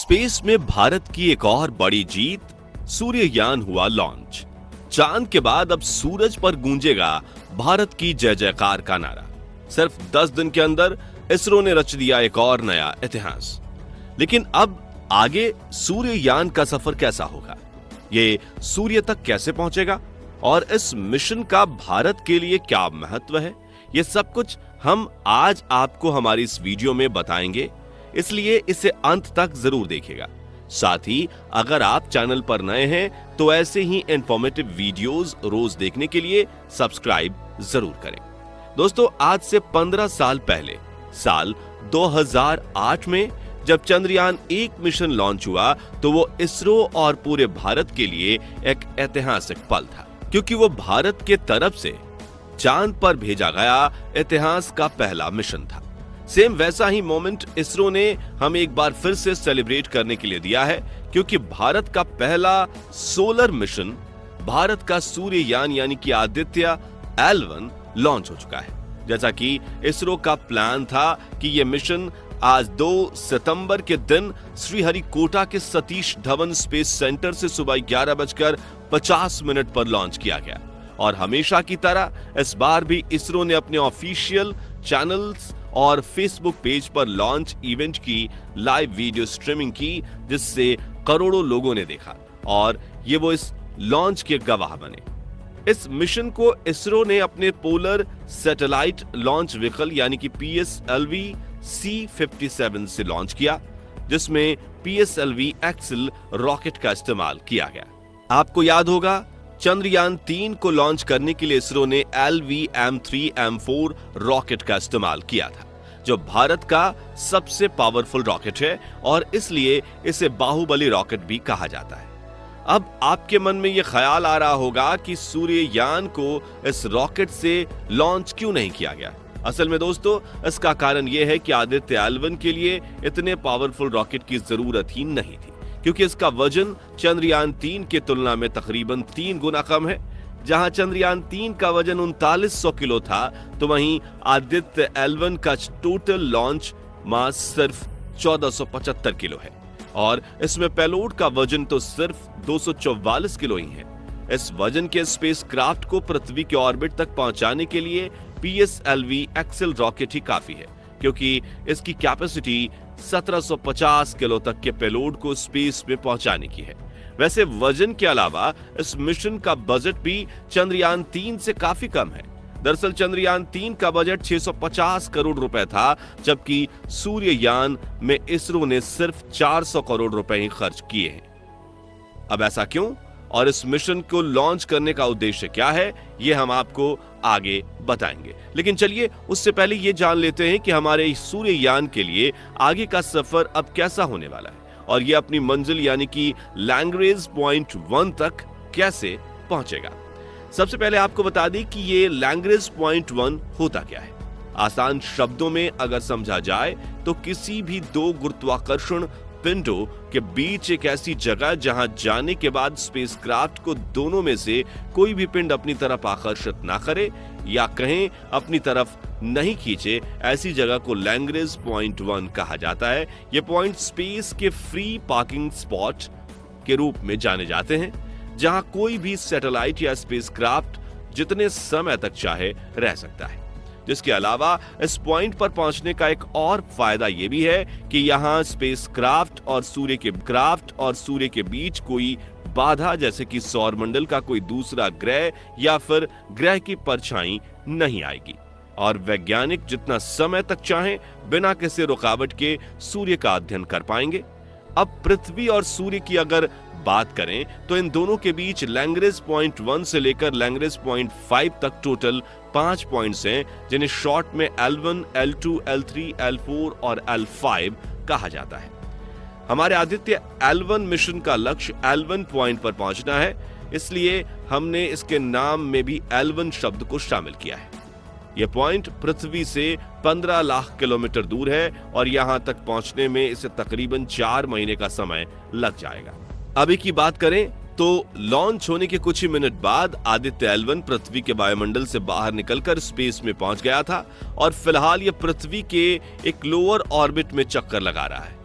Space में भारत की एक और बड़ी जीत, सूर्ययान हुआ लॉन्च। चांद के बाद अब सूरज पर गूंजेगा भारत की जय जयकार का नारा। सिर्फ 10 दिन के अंदर इसरो ने रच दिया एक और नया इतिहास। लेकिन अब आगे सूर्ययान का सफर कैसा होगा, ये सूर्य तक कैसे पहुंचेगा और इस मिशन का भारत के लिए क्या महत्व है, ये सब कुछ हम आज आपको हमारी इस वीडियो में बताएंगे, इसलिए इसे अंत तक जरूर देखिएगा। साथ ही अगर आप चैनल पर नए हैं तो ऐसे ही इंफॉर्मेटिव वीडियोस रोज देखने के लिए सब्सक्राइब जरूर करें। दोस्तों, आज से 15 साल पहले साल 2008 में जब चंद्रयान 1 मिशन लॉन्च हुआ तो वो इसरो और पूरे भारत के लिए एक ऐतिहासिक पल था, क्योंकि वो भारत के तरफ से चांद पर भेजा गया इतिहास का पहला मिशन था। सेम वैसा ही मोमेंट इसरो ने हमें एक बार फिर से सेलिब्रेट करने के लिए दिया है, क्योंकि भारत का पहला सोलर मिशन, भारत का सूर्ययान यानी कि आदित्य L1 लॉन्च हो चुका है। जैसा कि इसरो का प्लान था कि यह मिशन आज 2 सितंबर के दिन श्रीहरिकोटा के सतीश धवन स्पेस सेंटर से सुबह 11:50 पर लॉन्च किया गया। और हमेशा की तरह इस बार भी इसरो ने अपने ऑफिशियल चैनल्स और फेसबुक पेज पर लॉन्च इवेंट की लाइव वीडियो स्ट्रीमिंग की, जिससे करोड़ों लोगों ने देखा और ये वो इस लॉन्च के गवाह बने। इस मिशन को इसरो ने अपने पोलर सैटेलाइट लॉन्च व्हीकल यानी कि PSLV C57 से लॉन्च किया, जिसमें PSLV एक्सेल रॉकेट का इस्तेमाल किया गया। आपको याद होगा, चंद्रयान 3 को लॉन्च करने के लिए इसरो ने LVM-3M4 रॉकेट का इस्तेमाल किया था, जो भारत का सबसे पावरफुल रॉकेट है और इसलिए इसे बाहुबली रॉकेट भी कहा जाता है। अब आपके मन में यह ख्याल आ रहा होगा कि सूर्ययान को इस रॉकेट से लॉन्च क्यों नहीं किया गया। असल में दोस्तों, इसका कारण यह है कि आदित्य L1 के लिए इतने पावरफुल रॉकेट की जरूरत ही नहीं थी, क्योंकि इसका वजन चंद्रयान 3 की तुलना में तकरीबन 3 गुना कम है। जहां चंद्रयान 3 का वजन 3900 किलो था, तो वहीं आदित्य L1 का टोटल लॉन्च मास सिर्फ 1475 किलो है और इसमें पेलोड का वजन तो सिर्फ 244 किलो ही है। इस वजन के स्पेसक्राफ्ट को पृथ्वी के ऑर्बिट तक पहुंचाने के लिए PSLV एक्सेल रॉकेट ही काफी है, क्योंकि इसकी कैपेसिटी 1750 किलो तक के पेलोड को स्पेस में पहुंचाने की है। वैसे वजन के अलावा इस मिशन का बजट भी चंद्रयान 3 से काफी कम है। दरअसल चंद्रयान 3 का बजट 650 करोड़ रुपए था, जबकि सूर्ययान में इसरो ने सिर्फ 400 करोड़ रुपए ही खर्च किए हैं। अब ऐसा क्यों और इस मिशन को लॉन्च करने का उद्देश्य क्या है, ये हम आपको आगे बताएंगे। लेकिन चलिए उससे पहले ये जान लेते हैं कि हमारे सूर्ययान के लिए आगे का सफर अब कैसा होने वाला है और ये अपनी मंजिल यानी कि लैंग्रेज पॉइंट 1 तक कैसे पहुंचेगा। सबसे पहले आपको बता दें कि ये लैंग्रेज पॉइंट 1 होता क्या है। आसान शब्दों में अगर समझा जाए तो किसी भी 2 गुरुत्वाकर्षण पिंडों के बीच एक ऐसी जगह जहां जाने के बाद स्पेसक्राफ्ट को दोनों में से कोई भी पिंड अपनी तरफ आकर्षित ना करे या कहें अपनी तरफ नहीं खींचे, ऐसी जगह को लैंग्रेज पॉइंट 1 कहा जाता है। ये पॉइंट स्पेस के फ्री पार्किंग स्पॉट के रूप में जाने जाते हैं, जहां कोई भी सैटेलाइट या स्पेसक्राफ्ट जितने समय तक चाहे रह सकता है। जिसके अलावा इस पॉइंट पर पहुंचने का एक और फायदा यह भी है कि यहां स्पेसक्राफ्ट और सूर्य के बीच कोई बाधा, जैसे कि सौरमंडल का कोई दूसरा ग्रह या फिर ग्रह की परछाई नहीं आएगी और वैज्ञानिक जितना समय तक चाहें बिना किसी रुकावट के सूर्य का अध्ययन कर पाएंगे। अब पृथ्वी और सूर्य की अगर बात करें तो इन दोनों के बीच लैंग्रेज पॉइंट 1 से लेकर लैंग्रेज पॉइंट 5 तक टोटल 5 पॉइंट्स हैं, जिन्हें शॉर्ट में L1, L2, L3, L4 और L5 कहा जाता है। हमारे आदित्य L1 मिशन का लक्ष्य L1 पॉइंट पर पहुंचना है, इसलिए हमने इसके नाम में भी L1 शब्द को शामिल किया है। यह पॉइंट पृथ्वी से 15 लाख किलोमीटर दूर है और यहां तक पहुंचने में इसे तकरीबन 4 महीने का समय लग जाएगा। अभी की बात करें तो लॉन्च होने के कुछ ही मिनट बाद आदित्य L1 पृथ्वी के वायुमंडल से बाहर निकलकर स्पेस में पहुंच गया था और फिलहाल यह पृथ्वी के एक लोअर ऑर्बिट में चक्कर लगा रहा है।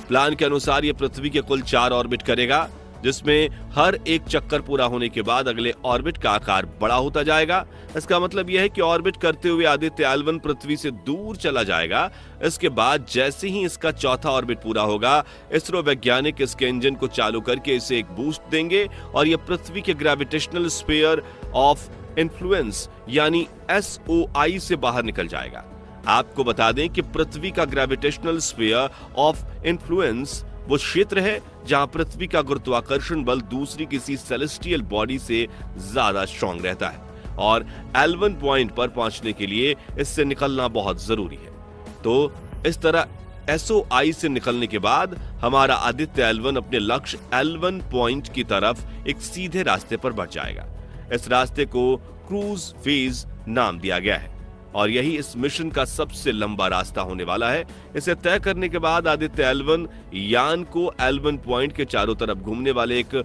प्लान के अनुसार ये पृथ्वी के कुल 4 ऑर्बिट करेगा, जिसमें हर एक चक्कर पूरा होने के बाद अगले ऑर्बिट का आकार बड़ा होता जाएगा। इसका मतलब यह है कि ऑर्बिट करते हुए आदित्य L1 पृथ्वी से दूर चला जाएगा। इसके बाद जैसे ही इसका चौथा ऑर्बिट पूरा होगा, इसरो वैज्ञानिक इसके इंजन को चालू करके इसे एक बूस्ट देंगे और यह पृथ्वी के ग्रेविटेशनल स्फीयर ऑफ इन्फ्लुएंस यानी SOI से बाहर निकल जाएगा। आपको बता दें कि पृथ्वी का ग्रेविटेशनल स्फीयर ऑफ इन्फ्लुएंस वो क्षेत्र है जहां पृथ्वी का गुरुत्वाकर्षण बल दूसरी किसी सेलेस्टियल बॉडी से ज्यादा स्ट्रांग रहता है और L1 पॉइंट पर पहुंचने के लिए इससे निकलना बहुत जरूरी है। तो इस तरह SOI से निकलने के बाद हमारा आदित्य L1 अपने लक्ष्य L1 पॉइंट की तरफ एक सीधे रास्ते पर बढ़ जाएगा। इस रास्ते को क्रूज फेज नाम दिया गया है और यही इस मिशन का सबसे लंबा रास्ता होने वाला है। इसे तय करने के बाद आदित्य L1 यान को L1 पॉइंट के चारों तरफ घूमने वाले एक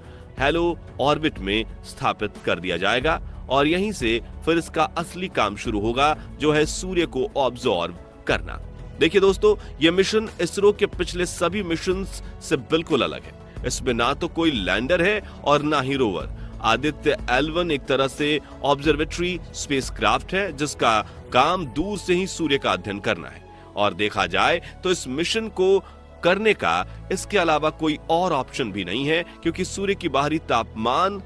हेलो ऑर्बिट में स्थापित कर दिया जाएगा और यहीं से फिर इसका असली काम शुरू होगा, जो है सूर्य को ऑब्जर्व करना। देखिए दोस्तों, यह मिशन इसरो के पिछले सभी मिशंस से बिल्कुल अलग है। इसमें ना तो कोई लैंडर है और ना ही रोवर। आदित्य L1 एक तरह से ऑब्जर्वेटरी स्पेसक्राफ्ट है जिसका काम दूर से ही सूर्य का अध्ययन करना है और देखा जाए तो इस मिशन को करने का इसके अलावा कोई और ऑप्शन भी नहीं है, क्योंकि सूर्य की बाहरी तापमान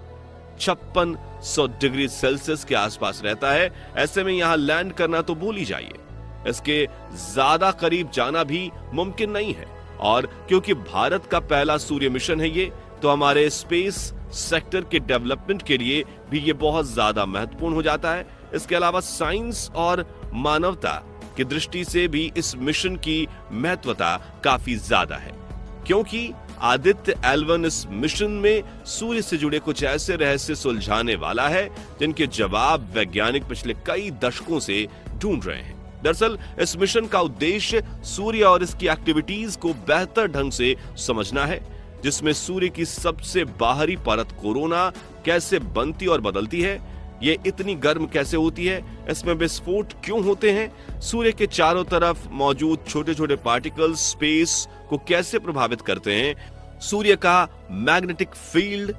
5600 डिग्री सेल्सियस के आसपास रहता है। ऐसे में यहां लैंड करना तो भूल ही जाइए, इसके ज्यादा करीब जाना भी मुमकिन नहीं है। और क्योंकि भारत का पहला सूर्य मिशन है ये, तो हमारे स्पेस सेक्टर के डेवलपमेंट के लिए भी ये बहुत ज्यादा महत्वपूर्ण हो जाता है। इसके अलावा साइंस और मानवता की दृष्टि से भी इस मिशन की महत्वता काफी ज्यादा है, क्योंकि आदित्य L1 इस मिशन में सूर्य से जुड़े कुछ ऐसे रहस्य सुलझाने वाला है जिनके जवाब वैज्ञानिक पिछले कई दशकों से ढूंढ रहे हैं। दरअसल इस मिशन का उद्देश्य सूर्य और इसकी एक्टिविटीज को बेहतर ढंग से समझना है, जिसमें सूर्य की सबसे बाहरी परत कोरोना कैसे बनती और बदलती है, ये इतनी गर्म कैसे होती है, इसमें विस्फोट क्यों होते हैं, सूर्य के चारों तरफ मौजूद छोटे छोटे पार्टिकल्स स्पेस को कैसे प्रभावित करते हैं, सूर्य का मैग्नेटिक फील्ड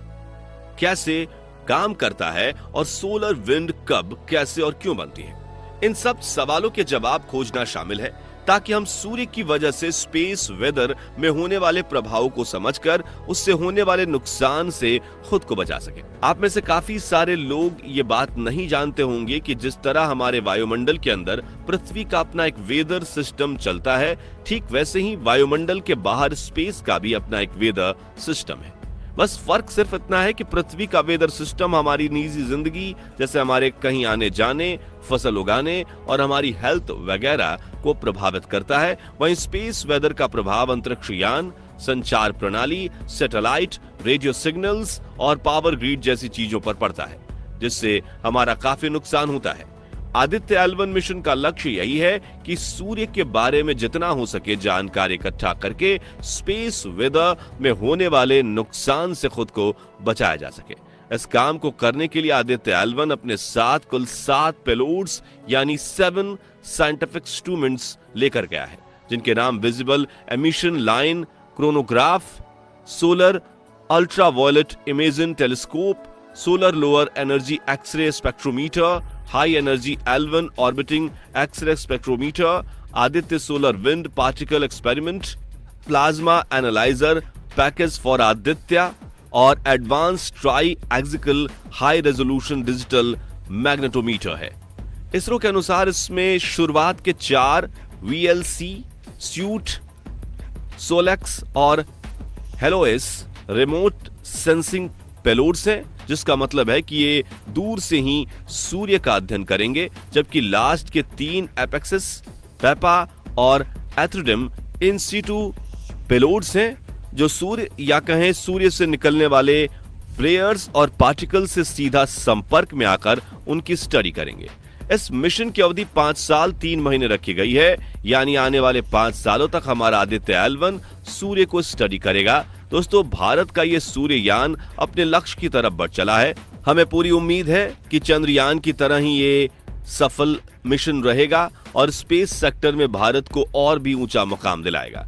कैसे काम करता है और सोलर विंड कब, कैसे और क्यों बनती है। इन सब सवालों के जवाब खोजना शामिल है ताकि हम सूर्य की वजह से स्पेस वेदर में होने वाले प्रभावों को समझकर उससे होने वाले नुकसान से खुद को बचा सके। आप में से काफी सारे लोग ये बात नहीं जानते होंगे कि जिस तरह हमारे वायुमंडल के अंदर पृथ्वी का अपना एक वेदर सिस्टम चलता है, ठीक वैसे ही वायुमंडल के बाहर स्पेस का भी अपना एक वेदर सिस्टम है। बस फर्क सिर्फ इतना है कि पृथ्वी का वेदर सिस्टम हमारी निजी जिंदगी, जैसे हमारे कहीं आने जाने, फसल उगाने और हमारी हेल्थ वगैरह को प्रभावित करता है, वहीं स्पेस वेदर का प्रभाव अंतरिक्ष यान, संचार प्रणाली, सैटेलाइट, रेडियो सिग्नल्स और पावर ग्रिड जैसी चीजों पर पड़ता है, जिससे हमारा काफी नुकसान होता है। आदित्य L1 मिशन का लक्ष्य यही है कि सूर्य के बारे में जितना हो सके जानकारी इकट्ठा करके स्पेस वेदर में होने वाले नुकसान से खुद को बचाया जा सके। इस काम को करने के लिए आदित्य L1 अपने साथ कुल 7 पेलोड्स यानी 7 साइंटिफिक इंस्ट्रूमेंट्स लेकर गया है, जिनके नाम visible emission line coronagraph, solar ultraviolet imaging telescope, solar lower energy x-ray spectrometer, high energy L1 orbiting x-ray spectrometer, Aditya solar wind particle experiment, plasma analyser package for Aditya और advance triaxial high resolution digital magnetometer है। इसरो के अनुसार इसमें शुरुआत के 4 VLC, suite, Solex और हेलोएस remote sensing payloads हैं, जिसका मतलब है कि ये दूर से ही सूर्य का अध्ययन करेंगे, जबकि लास्ट के 3 एपेक्सिस, पेपा और एथ्रोडिम इन सीटू पेलोड्स हैं, जो सूर्य या कहें सूर्य से निकलने वाले फ्लेयर्स और पार्टिकल से सीधा संपर्क में आकर उनकी स्टडी करेंगे। इस मिशन की अवधि 5 साल 3 महीने रखी गई है, यानी आने वाले 5 सालों तक हमारा आदित्य L1 सूर्य को स्टडी करेगा। दोस्तों, भारत का ये सूर्ययान अपने लक्ष्य की तरफ बढ़ चला है। हमें पूरी उम्मीद है कि चंद्रयान की तरह ही ये सफल मिशन रहेगा और स्पेस सेक्टर में भारत को और भी ऊंचा मुकाम दिलाएगा।